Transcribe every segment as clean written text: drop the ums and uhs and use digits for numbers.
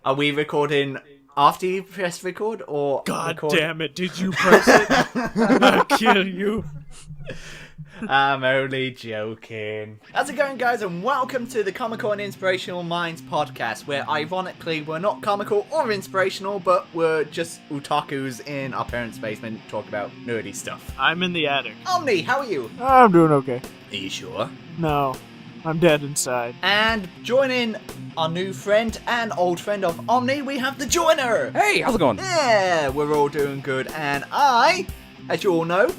Are we recording after you press record or God record? damn it, did you press it? I'll kill you. I'm only joking. How's it going, guys, and welcome to the Comical and Inspirational Minds podcast, where ironically we're not comical or inspirational, but we're just otakus in our parents' basement talking about nerdy stuff. I'm in the attic. Omni, how are you? I'm doing okay. Are you sure? No, I'm dead inside. And joining our new friend and old friend of Omni, we have The Joiner! Hey, how's it going? Yeah, we're all doing good, and I, as you all know,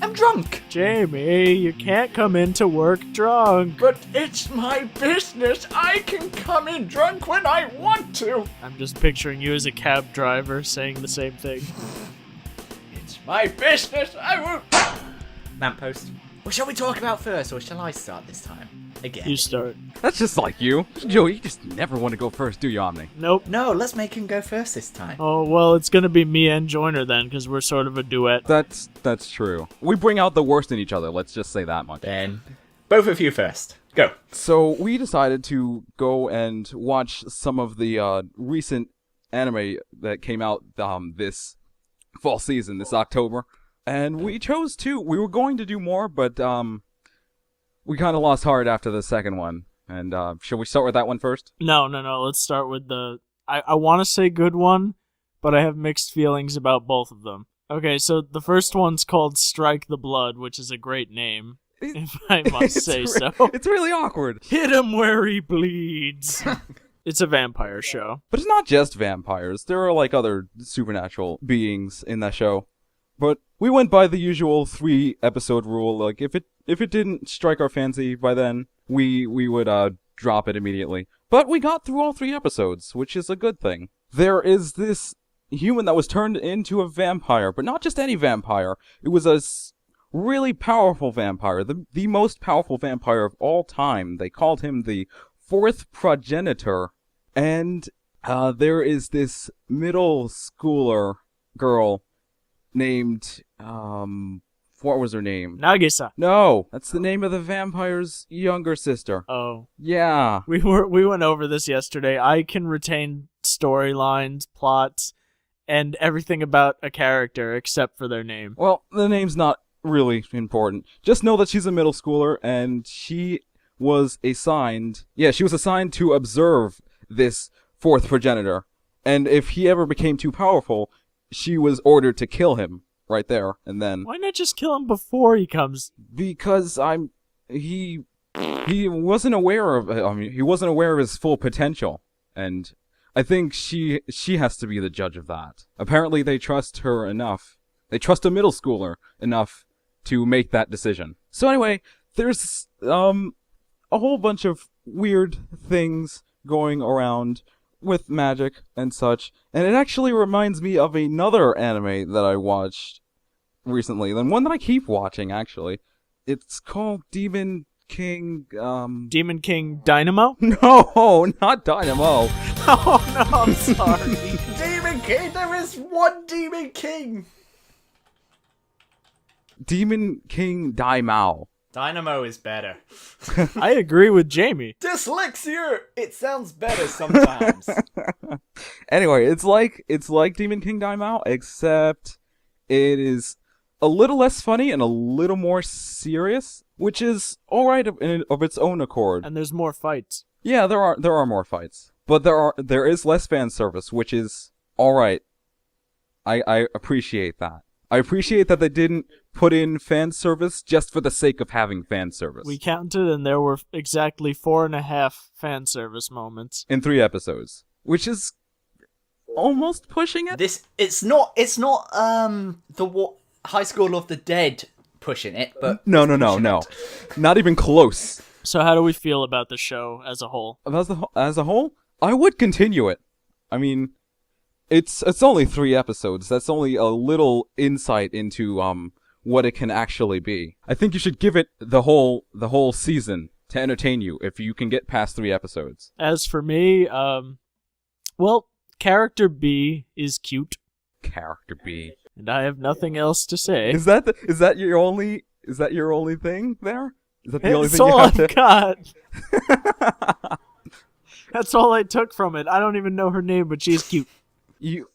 am drunk. Jamie, you can't come into work drunk. But it's my business. I can come in drunk when I want to. I'm just picturing you as a cab driver saying the same thing. It's my business. I won't. Lamppost. What shall we talk about first, or shall I start this time? Again. You start. That's just like you. Joey, you just never want to go first, do you, Omni? Nope. No, let's make him go first this time. Oh, well, it's gonna be me and Joiner then, because we're sort of a duet. That's true. We bring out the worst in each other, let's just say that much. Then, both of you first. Go. So, we decided to go and watch some of the recent anime that came out this fall season, this October. And we chose two. We were going to do more, but we kind of lost heart after the second one. And shall we start with that one first? No. Let's start with the... I want to say good one, but I have mixed feelings about both of them. Okay, so the first one's called Strike the Blood, which is a great name, if I must say so. It's really awkward. Hit him where he bleeds. It's a vampire show. But it's not just vampires. There are, like, other supernatural beings in that show. But we went by the usual 3-episode rule. Like, if it didn't strike our fancy by then, we would drop it immediately. But we got through all 3 episodes, which is a good thing. There is this human that was turned into a vampire, but not just any vampire. It was a really powerful vampire, the most powerful vampire of all time. They called him the 4th progenitor. And there is this middle schooler girl named, what was her name? Nagisa. No, that's the name of the vampire's younger sister. Oh. Yeah. We went over this yesterday. I can retain storylines, plots, and everything about a character except for their name. Well, the name's not really important. Just know that she's a middle schooler, and she was assigned to observe this 4th progenitor. And if he ever became too powerful, she was ordered to kill him right there and then. Why not just kill him before he comes? Because he wasn't aware of he wasn't aware of his full potential, and I think she has to be the judge of that. Apparently they trust her enough. They trust a middle schooler enough to make that decision. So anyway, there's a whole bunch of weird things going around with magic and such, and it actually reminds me of another anime that I watched recently, and one that I keep watching, actually. It's called Demon King, Demon King Dynamo? No, not Dynamo. Oh, no, I'm sorry. Demon King, there is one Demon King. Demon King Daimao. Dynamo is better. I agree with Jamie. Dyslexia! It sounds better sometimes. Anyway, it's like Demon King Daimao, except it is a little less funny and a little more serious, which is alright of its own accord. And there's more fights. Yeah, there are more fights, but there is less fan service, which is alright. I appreciate that. I appreciate that they didn't put in fan service just for the sake of having fan service. We counted, and there were exactly 4.5 fan service moments in 3 episodes, which is almost pushing it. It's not the High School of the Dead pushing it, but no, not even close. So how do we feel about the show as a whole? As a whole, I would continue it. I mean, it's only 3 episodes. That's only a little insight into what it can actually be. I think you should give it the whole season to entertain you if you can get past 3 episodes. As for me, well, character B is cute. Character B. And I have nothing else to say. Is that your only thing there? Is that the only It's thing you all have I've got. That's all I took from it. I don't even know her name, but she's cute. You.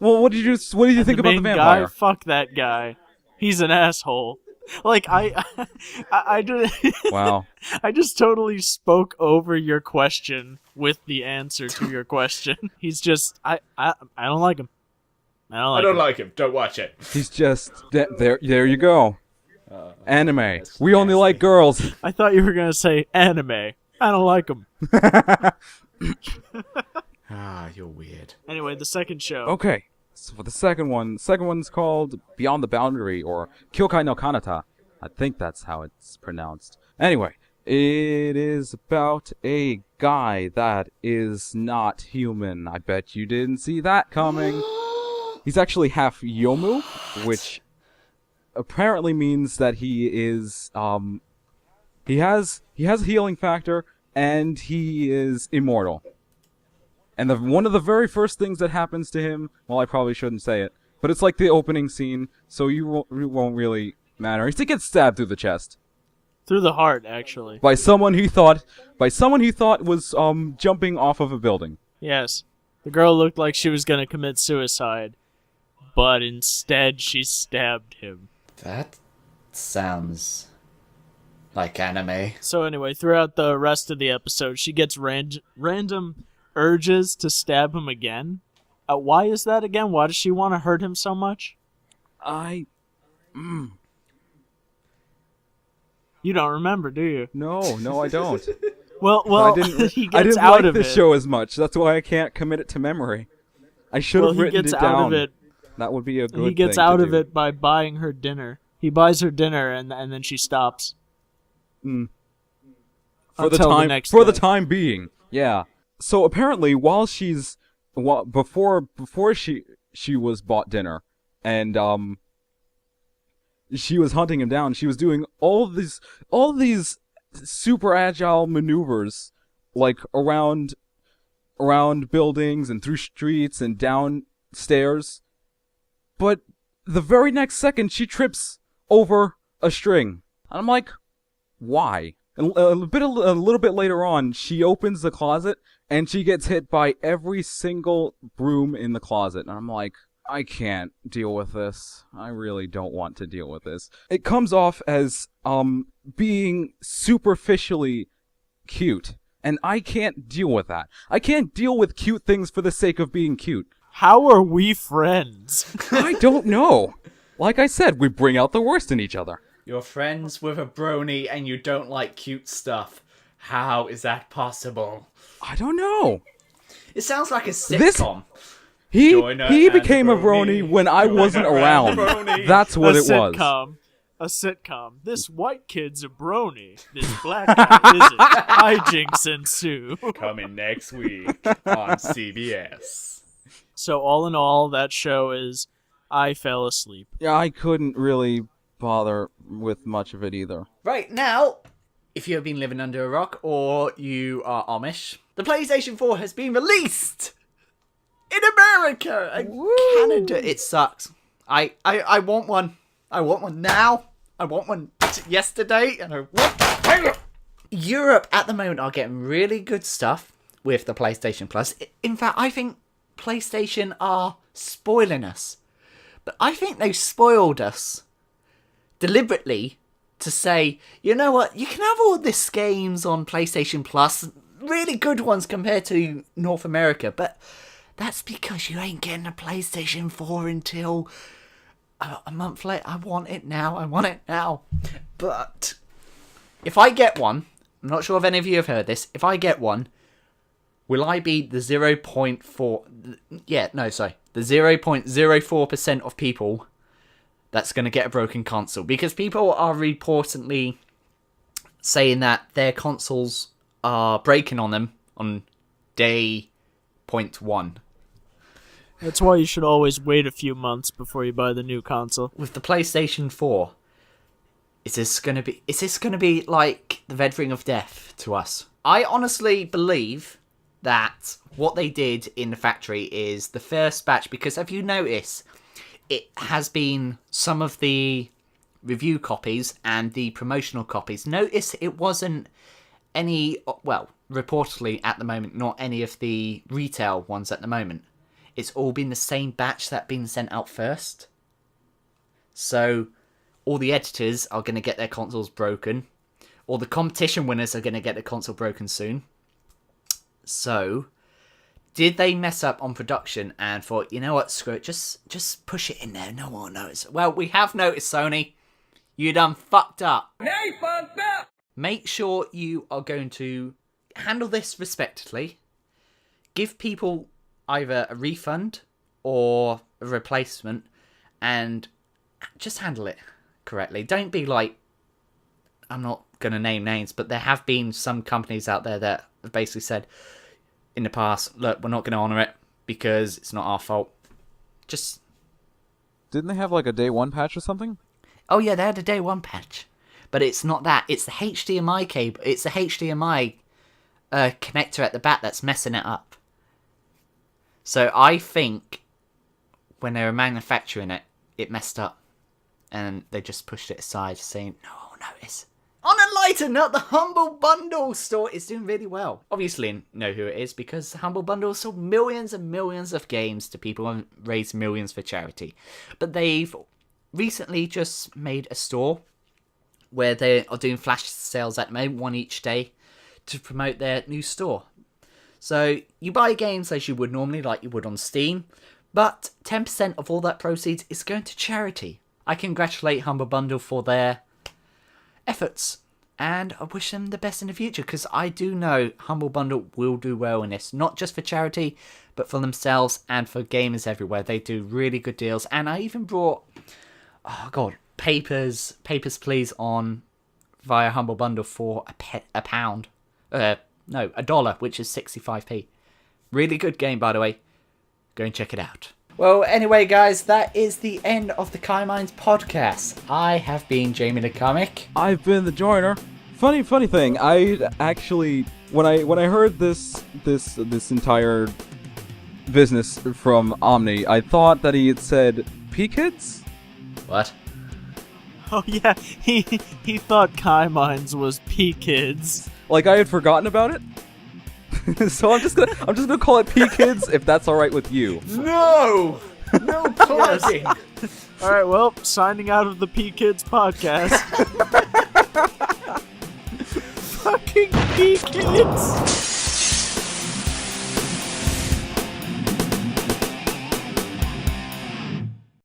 Well, what did you think about the main vampire? Guy, fuck that guy. He's an asshole. Like I just Wow. I just totally spoke over your question with the answer to your question. He's just I don't like him. I don't like him. Don't watch it. He's just there. There you go. Anime. We only nasty. like girls. I thought you were gonna say anime. I don't like him. You're weird. Anyway, the second show. Okay. So for the second one's called Beyond the Boundary, or Kyokai no Kanata. I think that's how it's pronounced. Anyway, it is about a guy that is not human. I bet you didn't see that coming. He's actually half Yomu, which apparently means that he is he has a healing factor and he is immortal. And one of the very first things that happens to him, well, I probably shouldn't say it, but it's like the opening scene, so you won't really matter. He gets stabbed through the chest Through the heart, actually. by someone he thought was jumping off of a building. Yes. The girl looked like she was gonna commit suicide, but instead she stabbed him. That sounds like anime. So anyway, throughout the rest of the episode, she gets random urges to stab him again. Why is that again? Why does she want to hurt him so much? You don't remember, do you? No, I don't. Well, he gets I didn't out like of this it. show as much. That's why I can't commit it to memory. I should have written it down. He gets out of it. That would be a good thing. He gets out of it by buying her dinner. He buys her dinner, and then she stops. For Until the next the day. time being, yeah. So apparently, before she was bought dinner, and she was hunting him down. She was doing all these super agile maneuvers, like around buildings and through streets and down stairs. But the very next second, she trips over a string, and I'm like, why? And a little bit later on, she opens the closet and she gets hit by every single broom in the closet. And I'm like, I can't deal with this. I really don't want to deal with this. It comes off as being superficially cute, and I can't deal with that. I can't deal with cute things for the sake of being cute. How are we friends? I don't know. Like I said, we bring out the worst in each other. You're friends with a brony and you don't like cute stuff. How is that possible? I don't know. It sounds like a sitcom. He Joiner became a and brony brony. when I wasn't around. That's what it was. A sitcom. This white kid's a brony. This black guy isn't. Hijinks ensue. Coming next week on CBS. So all in all, that show is I fell asleep. Yeah, I couldn't really bother with much of it either. Right, now, if you have been living under a rock or you are Amish, the PlayStation 4 has been released in America and Canada. It sucks. I want one. I want one now. I want one yesterday. And Europe at the moment are getting really good stuff with the PlayStation Plus. In fact, I think PlayStation are spoiling us. But I think they spoiled us deliberately to say, you know what, you can have all this games on PlayStation Plus, really good ones compared to North America, but that's because you ain't getting a PlayStation 4 until a month later. I want it now. But if I get one, I'm not sure if any of you have heard this, if I get one, will I be the 0.04% of people that's going to get a broken console? Because people are reportedly saying that their consoles are breaking on them on day 0.1. That's why you should always wait a few months before you buy the new console. With the PlayStation 4, is this going to be like the Red Ring of Death to us? I honestly believe that what they did in the factory is the first batch, because if you notice, it has been some of the review copies and the promotional copies. Notice it wasn't any, well, reportedly at the moment, not any of the retail ones at the moment. It's all been the same batch that been sent out first. So all the editors are going to get their consoles broken. All the competition winners are going to get their console broken soon. So, did they mess up on production and thought, you know what, screw it, just push it in there, no one will notice. Well, we have noticed, Sony. You done fucked up. They fucked up! Make sure you are going to handle this respectfully. Give people either a refund or a replacement, and just handle it correctly. Don't be like, I'm not going to name names, but there have been some companies out there that have basically said in the past, look, we're not going to honour it because it's not our fault. Just... Didn't they have like a day one patch or something? Oh yeah, they had a day one patch. But it's not that. It's the HDMI cable. It's the HDMI connector at the back that's messing it up. So I think when they were manufacturing it, it messed up. And they just pushed it aside, saying, no one will notice. On a lighter note, the Humble Bundle store is doing really well. Obviously, you know who it is because the Humble Bundle sold millions and millions of games to people and raised millions for charity. But they've recently just made a store where they are doing flash sales at the moment, one each day, to promote their new store. So you buy games as you would normally, like you would on Steam, but 10% of all that proceeds is going to charity. I congratulate Humble Bundle for their efforts, and I wish them the best in the future, because I do know Humble Bundle will do well in this, not just for charity, but for themselves and for gamers everywhere. They do really good deals, and I even brought, Papers, Please on via Humble Bundle for a pound. No, $1, which is 65p. Really good game, by the way. Go and check it out. Well, anyway, guys, that is the end of the Caiminds podcast. I have been Jamiethecomic. I've been the Joiner. Funny thing. I actually, when I heard this entire business from Omni, I thought that he had said P-Kids? What? Oh yeah, he thought Caiminds was P-Kids. Like I had forgotten about it. So I'm just gonna call it P-Kids if that's all right with you. No! No plugging! Alright, well, signing out of the P-Kids podcast. Fucking P-Kids!